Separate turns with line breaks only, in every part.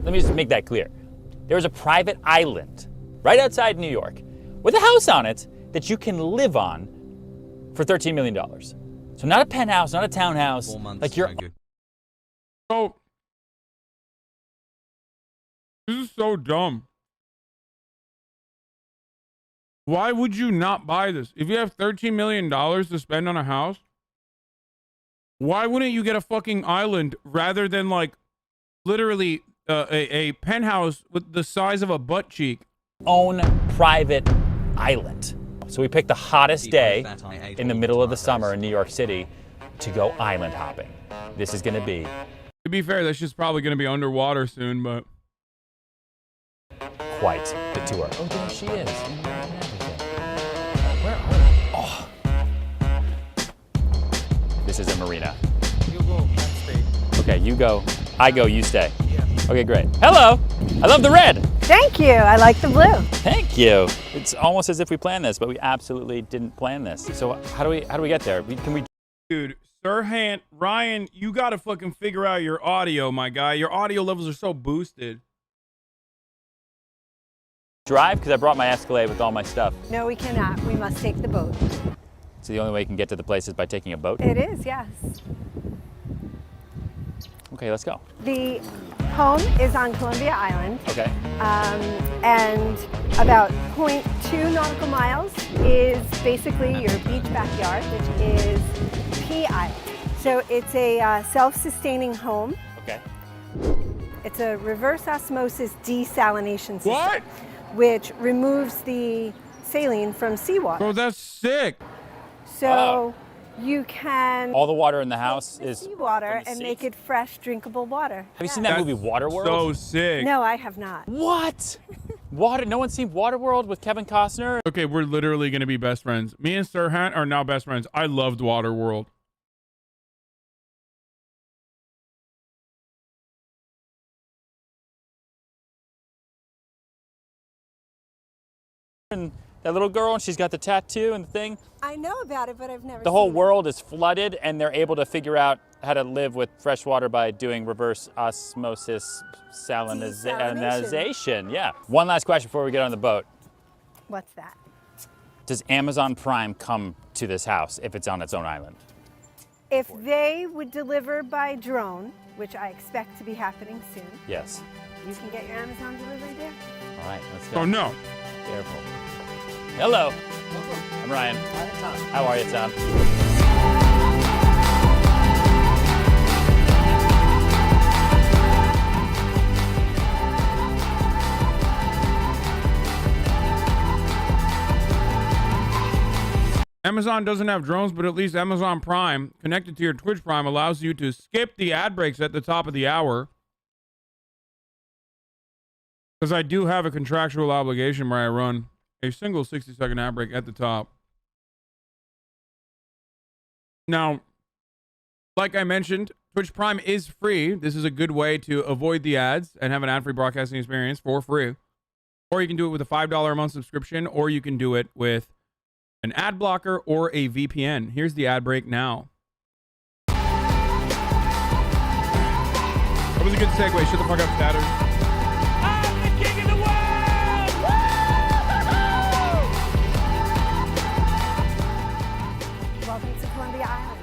Let me just make that clear. There's a private island right outside New York with a house on it that you can live on for $13 million. So not a penthouse, not a townhouse.
4 months.
Like you're.
Oh, this is so dumb. Why would you not buy this? If you have $13 million to spend on a house, why wouldn't you get a fucking island rather than like literally a penthouse with the size of a butt cheek?
Own private island. So we picked the hottest day in the middle of the summer in New York City to go island hopping. This is going to be.
To be fair, this shit's probably going to be underwater soon, but.
Quite the tour. Oh, there she is. Where are we? Oh. This is a marina.
You go, I stay.
Okay, you go. I go, you stay.
Yeah.
Okay, great. Hello. I love the red.
Thank you. I like the blue.
Thank you. It's almost as if we planned this, but we absolutely didn't plan this. So how do we get there? Can we?
Dude, Sirhan, Ryan, you got to fucking figure out your audio, my guy. Your audio levels are so boosted.
Drive? Because I brought my Escalade with all my stuff.
No, we cannot. We must take the boat.
So the only way you can get to the place is by taking a boat?
It is, yes.
Okay, let's go.
The home is on Columbia Island.
Okay.
And about 0.2 nautical miles is basically your beach backyard, which is P Island. So it's a self-sustaining home.
Okay.
It's a reverse osmosis desalination system.
What?
Which removes the saline from seawater.
Bro, that's sick.
So you can
All the water in the house is
seawater
from the
and
sea?
make it fresh, drinkable water.
Have you seen that movie Waterworld?
So sick.
No, I have not.
What? Water? No one's seen Waterworld with Kevin Costner?
Okay, we're literally going to be best friends. Me and Sirhan are now best friends. I loved Waterworld.
And that little girl, and she's got the tattoo and the thing.
I know about it, but I've never
The whole
seen
world is flooded, and they're able to figure out how to live with fresh water by doing reverse osmosis salinization. Yeah. One last question before we get on the boat.
it. What's that?
Does Amazon Prime come to this house if it's on its own island?
If they would deliver by drone, which I expect to be happening soon,
Yes.
you can get your Amazon delivery there.
All right, let's go.
Oh, no.
Careful. Hello. I'm Ryan. How are you, Tom?
Amazon doesn't have drones, but at least Amazon Prime, connected to your Twitch Prime, allows you to skip the ad breaks at the top of the hour. Because I do have a contractual obligation where I run a single 60-second ad break at the top. Now, like I mentioned, Twitch Prime is free. This is a good way to avoid the ads and have an ad-free broadcasting experience for free. Or you can do it with a $5 a month subscription, or you can do it with an ad blocker or a VPN. Here's the ad break now. That was a good segue. Shut the fuck up, Statters.
I'm the king of the world!
Welcome to Columbia Island.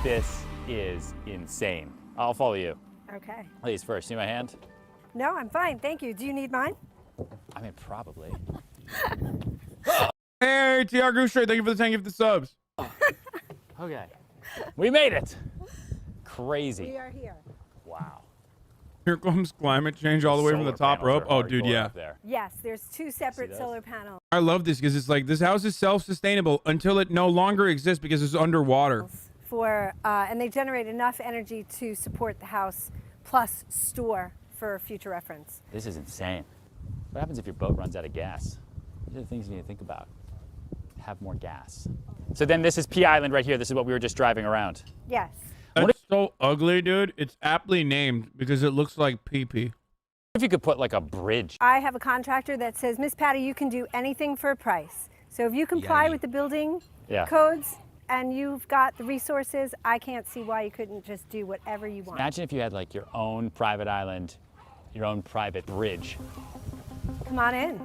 This is insane. I'll follow you.
Okay.
Please, first, see my hand?
No, I'm fine. Thank you. Do you need mine?
I mean, probably.
Hey, TR Goose Straight, thank you for the 10 gift subs.
Okay. We made it. Crazy.
We are here.
Wow.
Here comes climate change all the way from the
Solar
top rope.
panels are
Oh, dude,
hardcore
yeah.
up there.
Yes, there's two separate
those?
solar panels.
I love this because it's like this house is self-sustainable until it no longer exists because it's underwater.
And they generate enough energy to support the house, plus store for future reference.
This is insane. What happens if your boat runs out of gas? These are the things you need to think about. Have more gas. So then this is P Island right here. This is what we were just driving around.
Yes.
That's so ugly, dude. It's aptly named because it looks like pee-pee.
What if you could put like a bridge?
I have a contractor that says, Miss Patty, you can do anything for a price. So if you comply
Yummy.
with the building
Yeah.
codes and you've got the resources, I can't see why you couldn't just do whatever you want.
Imagine if you had like your own private island your own private ridge.
Come on in.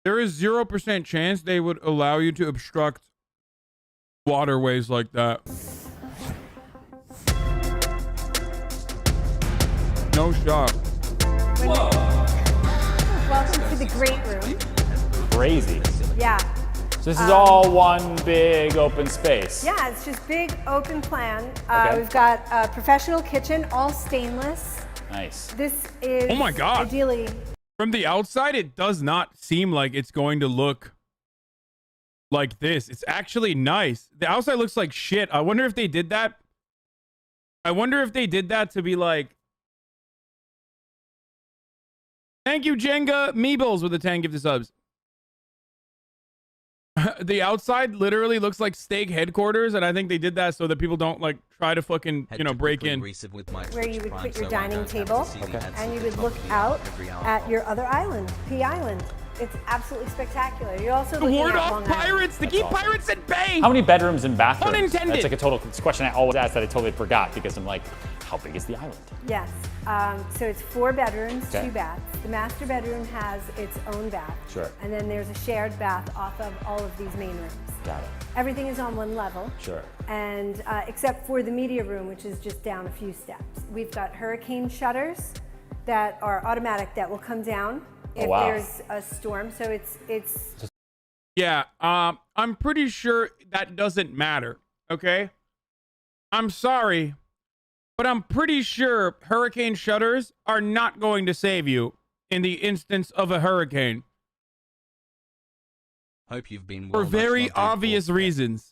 There is 0% chance they would allow you to obstruct waterways like that. No shot.
Welcome to the great room.
Crazy.
Yeah.
So this is all one big open space.
Yeah, it's just big open plan.
Okay.
We've got a professional kitchen, all stainless.
Nice.
This is
Oh my God.
ideally.
From the outside, it does not seem like it's going to look like this. It's actually nice. The outside looks like shit. I wonder if they did that. I wonder if they did that to be like, thank you, Jenga Meebles, with the 10 gifted subs. The outside literally looks like steak headquarters, and I think they did that so that people don't like try to fucking, you know, break in.
Where you would put your dining table, and you would look out at your other island, P Island. It's absolutely spectacular. You're also
To
looking
ward
at
off
Long Island.
pirates, to keep pirates at bay.
How many bedrooms and bathrooms?
Unintended.
That's like a total it's a question I always ask that I totally forgot because I'm like, how big is the island?
Yes. So it's 4 bedrooms,
Okay.
2 baths. The master bedroom has its own bath.
Sure.
And then there's a shared bath off of all of these main rooms.
Got it.
Everything is on one level.
Sure.
And except for the media room, which is just down a few steps. We've got hurricane shutters that are automatic that will come down if
wow.
there's a storm. So it's
Yeah, I'm pretty sure that doesn't matter, okay? I'm sorry, but I'm pretty sure hurricane shutters are not going to save you in the instance of a hurricane.
Hope you've been
For
well,
very
much loved
obvious
for-
reasons.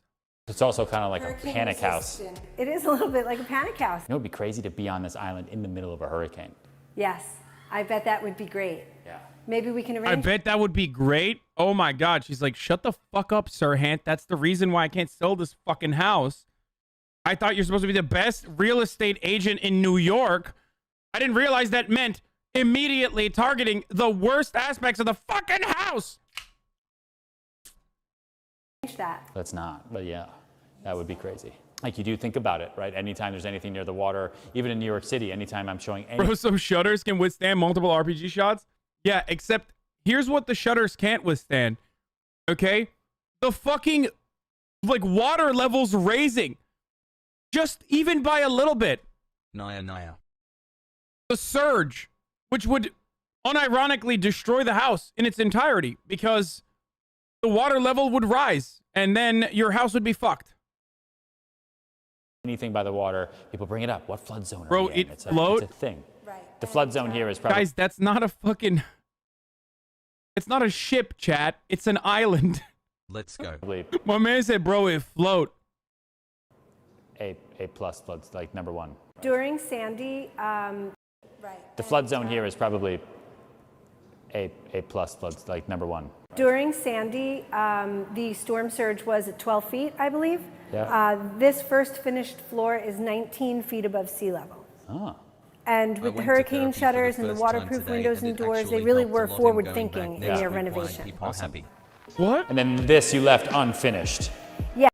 It's also kind of like a
hurricane
panic house. You
resistant. It is a little bit like a panic house.
know, it'd be crazy to be on this island in the middle of a hurricane.
Yes, I bet that would be great.
Yeah.
Maybe we can
I
arrange.
bet that would be great. Oh my God. She's like, shut the fuck up, Sirhan. That's the reason why I can't sell this fucking house. I thought you're supposed to be the best real estate agent in New York. I didn't realize that meant immediately targeting the worst aspects of the fucking house.
that.
Let's not, but yeah, that would be crazy. Like you do think about it, right? Anytime there's anything near the water, even in New York City, anytime I'm showing any
Bro, some shutters can withstand multiple RPG shots. Yeah, except here's what the shutters can't withstand. Okay? The fucking, like, water levels raising. Just even by a little bit.
Naya.
The surge, which would unironically destroy the house in its entirety because the water level would rise and then your house would be fucked.
anything by the water, people bring it up. What flood zone are
Bro,
we in?
it
It's
float-
a thing.
Right.
The flood zone here is probably
Guys, that's not a fucking... It's not a ship, chat. It's an island.
Let's go.
probably
My man said, bro, it float.
A plus floods, like number 1.
During Sandy, right.
The flood zone here is probably A plus floods, like number 1.
During Sandy, the storm surge was at 12 feet, I believe.
Yeah.
This first finished floor is 19 feet above sea level.
Oh.
And
I
with the
went to
hurricane
therapy for the
shutters and the
first time
waterproof
today,
windows
and
and
it
doors, they
actually
really
helped a
were
lot in
forward
going
thinking
back
in
next
their
week. Why
renovation.
people are happy.
What?
And then this you left unfinished.
Yeah.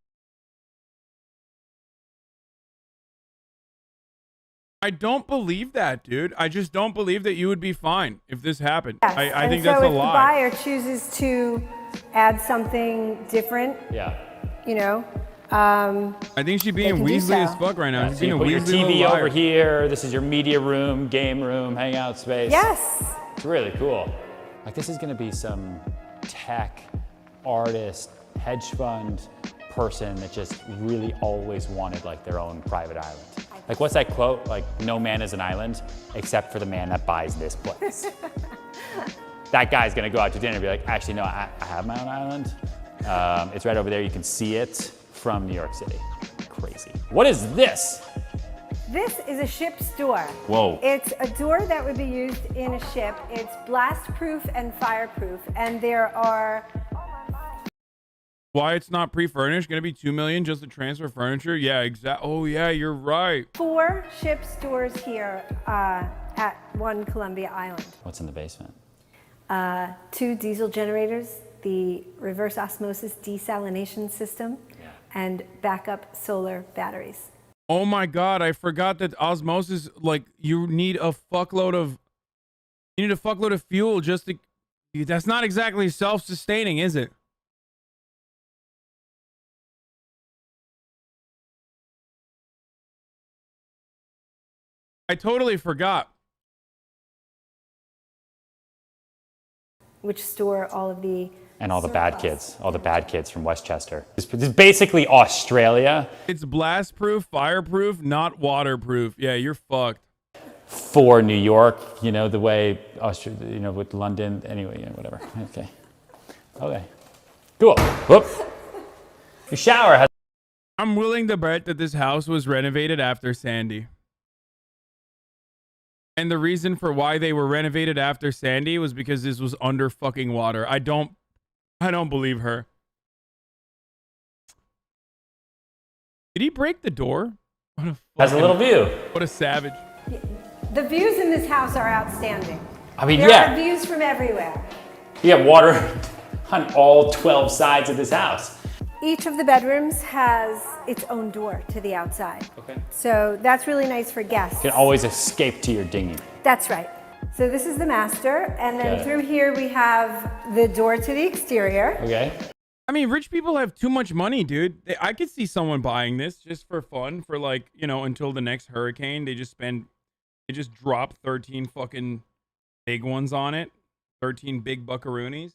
I don't believe that, dude. I just don't believe that you would be fine if this happened.
Yes.
I
And
think
so
that's a
if the
lie.
buyer chooses to add something different,
Yeah.
you know,
I think she's being
can do
Weasley as
so.
fuck right now. She's
So
being
you
a
put your
Weasley
TV
little liar.
over here. This is your media room, game room, hangout space.
yes.
It's really cool. Like this is gonna be some tech artist, hedge fund person that just really always wanted like their own private island. Like what's that quote? Like no man is an island except for the man that buys this place. That guy's gonna go out to dinner and be like, actually no, I have my own island. It's right over there. You can see it from New York City. Crazy. What is this?
This is a ship's door.
Whoa.
It's a door that would be used in a ship. It's blast proof and fireproof, and there are
Why it's not pre-furnished? Gonna be $2 million just to transfer furniture? Yeah, exactly. Oh yeah, you're right.
4 ship's doors here at One Columbia Island.
What's in the basement?
2 diesel generators, the reverse osmosis desalination system, and backup solar batteries.
Oh my God, I forgot that osmosis, like, you need a fuckload of fuel just to, that's not exactly self-sustaining, is it? I totally forgot.
which store all of the
And all the bad
surplus.
kids, all the bad kids from Westchester. This is basically Australia
It's blast proof, fireproof, not waterproof. Yeah, you're fucked.
for New York, you know, the way Australia, you know, with London, anyway, yeah, whatever. Okay. Okay. Cool. Whoop. Your shower has.
I'm willing to bet that this house was renovated after Sandy. And the reason for why they were renovated after Sandy was because this was under fucking water. I don't believe her. Did he break the door?
Has a little view.
What a savage.
The views in this house are outstanding.
I mean,
There
yeah.
are views from everywhere.
You have water on all 12 sides of this house.
Each of the bedrooms has its own door to the outside.
Okay.
So that's really nice for guests.
You can always escape to your dinghy.
That's right. So this is the master, and then
Okay.
through here we have the door to the exterior.
Okay.
I mean, rich people have too much money, dude. I could see someone buying this just for fun, for like, you know, until the next hurricane. They just drop 13 fucking big ones on it. 13 big buckaroonies.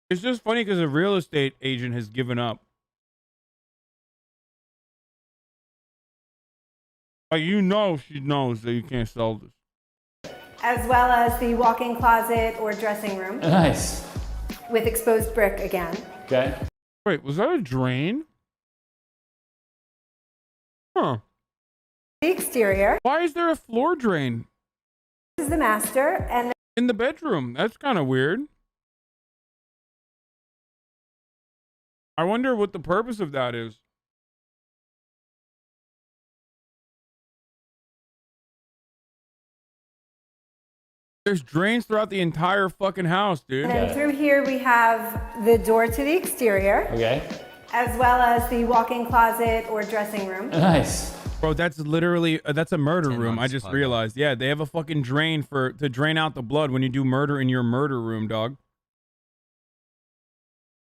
It's just funny because a real estate agent has given up. Like, you know, she knows that you can't sell this.
As well as the walk-in closet or dressing room
Nice.
with exposed brick again.
Okay.
Wait, was that a drain? Huh.
The exterior.
Why is there a floor drain
This is the master, and
in the bedroom? That's kind of weird. I wonder what the purpose of that is. There's drains throughout the entire fucking house, dude.
then through here we have the door to the exterior,
Okay.
as well as the walk-in closet or dressing room.
Nice.
Bro, that's literally that's a murder
10
room. I
months
just
ago.
realized. Yeah, they have a fucking drain to drain out the blood when you do murder in your murder room, dog.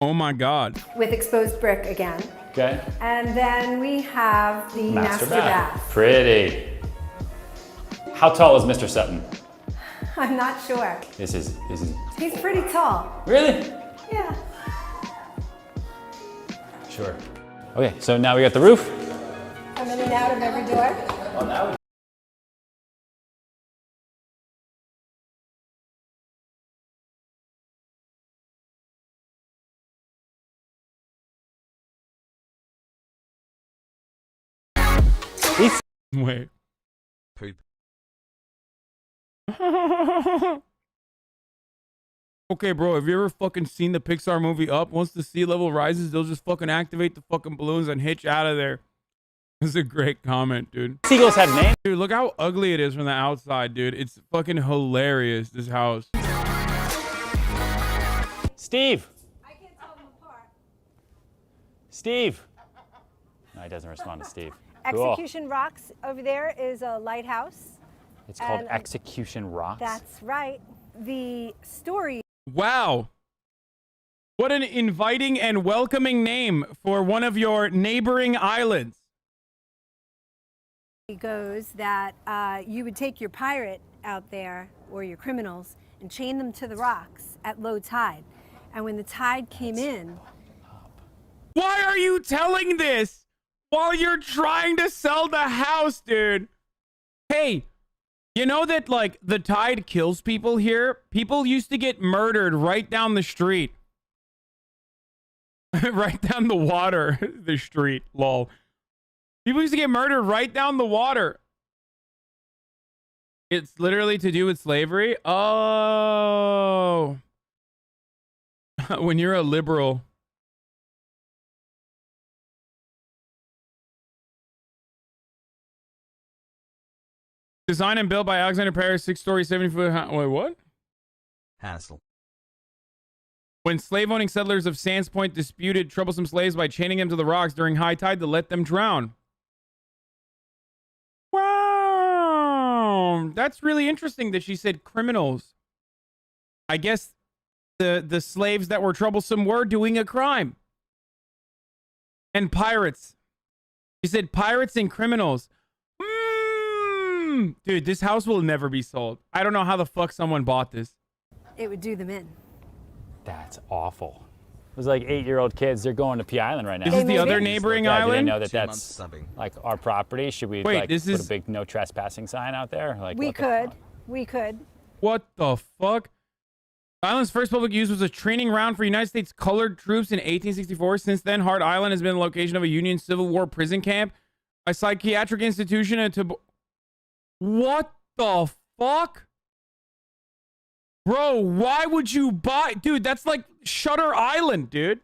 Oh my God.
With exposed brick again.
Okay.
And then we have the master bath.
Pretty. How tall is Mr. Sutton?
I'm not sure.
This is
He's pretty tall.
really?
Yeah.
Sure. Okay, so now we got the roof.
Come in and out of every door.
Oh, now. He's
Wait.
Poop.
Okay, bro, have you ever fucking seen the Pixar movie Up? Once the sea level rises, they'll just fucking activate the fucking balloons and hitch out of there. This is a great comment, dude.
seagulls have names.
Dude, look how ugly it is from the outside, dude. It's fucking hilarious, this house.
Steve.
I can't tell them apart.
Steve. No, he doesn't respond to Steve. Cool.
Execution Rocks over there is a lighthouse.
It's called
and-
Execution Rocks.
That's right. The story
Wow. What an inviting and welcoming name for one of your neighboring islands.
goes that you would take your pirate out there or your criminals and chain them to the rocks at low tide. And when the tide came in,
Why are you telling this while you're trying to sell the house, dude? Hey, you know that, like, the tide kills people here? People used to get murdered right down the street. Right down the water, the street, lol. People used to get murdered right down the water. It's literally to do with slavery? Oh. When you're a liberal. Designed and built by Alexander Paris, 6-story, 70-foot high. Wait, what?
Hassle.
When slave-owning settlers of Sands Point disputed troublesome slaves by chaining them to the rocks during high tide to let them drown. Wow. That's really interesting that she said criminals. I guess the slaves that were troublesome were doing a crime. And pirates. She said pirates and criminals. Dude, this house will never be sold. I don't know how the fuck someone bought this.
It would do them in.
That's awful. It was like 8-year-old kids. They're going to P Island right now.
This is the
made
other
it?
neighboring
Yeah, do they
island?
know that
2 months
that's
subbing.
like our property? Should we
Wait,
like
this
put
is-
a big no trespassing sign out there? Like
We
what the
could.
fuck?
We could.
What the fuck? The island's first public use was a training ground for United States colored troops in 1864. Since then, Hart Island has been the location of a Union Civil War prison camp, a psychiatric institution, and what the fuck? Bro, why would you buy... Dude, that's like Shutter Island, dude.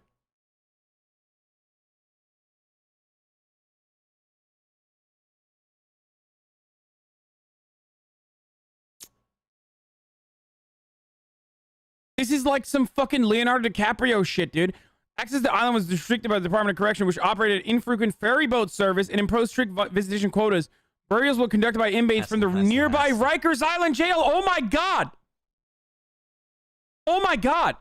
This is like some fucking Leonardo DiCaprio shit, dude. Access to the island was restricted by the Department of Correction, which operated infrequent ferry boat service and imposed strict visitation quotas. Burials were conducted by inmates from the nearby Rikers Island jail. Oh my god! Oh my god!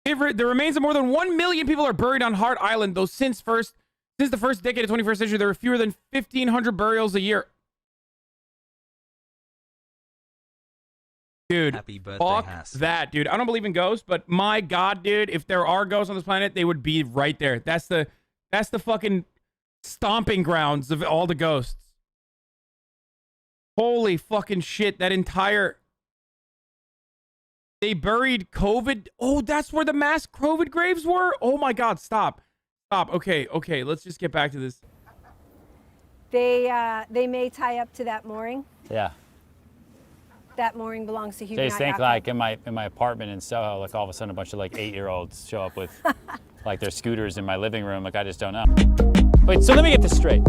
The remains of more than 1 million people are buried on Hart Island, though since the first decade of 21st century, there were fewer than 1,500 burials a year. Dude,
Happy birthday,
fuck
Hass.
that, dude. I don't believe in ghosts, but my god, dude, if there are ghosts on this planet, they would be right there. That's the fucking stomping grounds of all the ghosts. Holy fucking shit, that entire... They buried COVID. Oh, that's where the mass COVID graves were? Oh my god, stop. Stop. Okay, let's just get back to this.
They may tie up to that mooring.
Yeah.
That mooring belongs to
They
Huguenot
just think
Yacht
like
Club.
in my apartment in Soho, like all of a sudden a bunch of like 8-year-olds show up with like their scooters in my living room. Like I just don't know. Wait, so let me get this straight.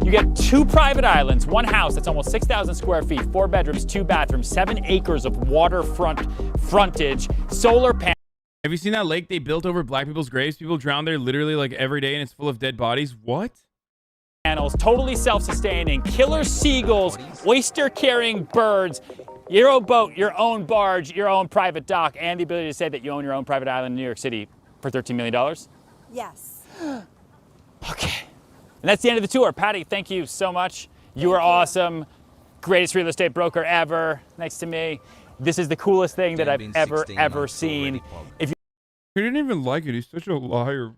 You get 2 private islands, 1 house that's almost 6,000 square feet, 4 bedrooms, 2 bathrooms, 7 acres of waterfront frontage, solar panels.
Have you seen that lake they built over black people's graves? People drown there literally like every day and it's full of dead bodies. What?
Totally self-sustaining, killer seagulls, oyster-carrying birds, your own boat, your own barge, your own private dock, and the ability to say that you own your own private island in New York City for $13 million?
Yes.
Okay. And that's the end of the tour. Patty, thank you so much. You are awesome. Greatest real estate broker ever. Nice to me. This is the coolest thing that I've ever seen. If you
He didn't even like it. He's such a liar.